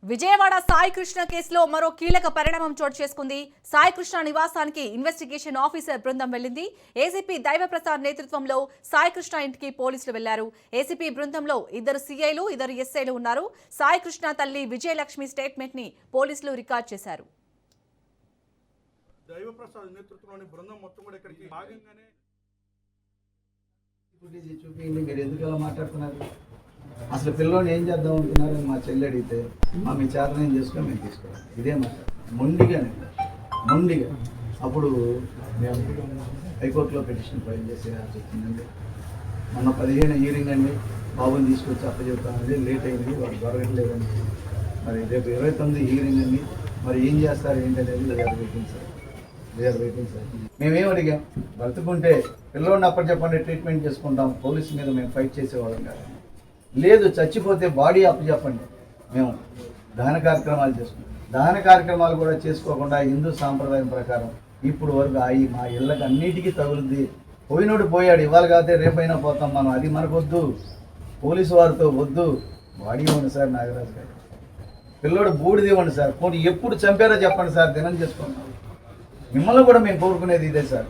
విజయవాడ సాయి కృష్ణ కేసులో మరో కీలక పరిణామం చోటు చేసుకుంది. సాయి కృష్ణ నివాసానికి ఇన్వెస్టిగేషన్ ఆఫీసర్ బృందం వెళ్లింది. ఏసీపీ దైవప్రసాద్ నేతృత్వంలో సాయి కృష్ణ ఇంటికి పోలీసులు వెళ్లారు. ఏసీపీ బృందంలో 2 సీఐలు 2 ఎస్ఐలు ఉన్నారు. సాయి కృష్ణ తల్లి విజయలక్ష్మి స్టేట్మెంట్ ని పోలీసులు రికార్డ్ చేశారు. దైవప్రసాద్ నేతృత్వంలోని బృందం మొత్తం కూడా ఇక్కడికి భాగంగానే చూపించండి. మీరు ఎందుకు అలా మాట్లాడుతున్నారు? అసలు పిల్లోని ఏం చేద్దాం అనుకున్నారని మా చెల్లి అడిగితే మీ చేతనం ఏం చేసుకొని మేము తీసుకోవాలి. ఇదే మాట మొండిగా అప్పుడు మేము హైకోర్టులో పిటిషన్ ఫైల్ చేసి చెప్తుందండి. మొన్న 15 హీరింగ్ అండి, బాబుని తీసుకొచ్చి అప్పచెప్తామండి, లేట్ అయింది, వాడు దొరకట్లేదండి. మరి రేపు 29 హీరింగ్ అండి, మరి ఏం చేస్తారు ఏంటనేది వీఆర్ వెయిటింగ్ సార్. మేమేం అడిగాం, బ్రతుకుంటే పిల్లోడిని అప్పచెప్పండి, ట్రీట్మెంట్ చేసుకుంటాం, పోలీసు మీద మేము ఫైట్ చేసేవాళ్ళం కాదు. లేదు చచ్చిపోతే బాడీ అప్పచెప్పండి, మేము దహన కార్యక్రమాలు చేసుకుంటాం. దహన కార్యక్రమాలు కూడా చేసుకోకుండా హిందూ సాంప్రదాయం ప్రకారం ఇప్పుడు వరకు మా ఇళ్ళకి అన్నిటికీ తగులుద్ది. పోయినోడు పోయాడు, ఇవాళ కాకపోతే రేపైనా పోతాం మనం, అది మనకొద్దు, పోలీసు వారితో వద్దు. బాడీ ఇవ్వండి సార్ నాగరాజు గారు, పిల్లోడు బూడిది ఇవ్వండి సార్, పోనీ ఎప్పుడు చంపారో చెప్పండి సార్, దినం చేసుకుంటాం. మిమ్మల్ని కూడా మేము కోరుకునేది ఇదే సార్.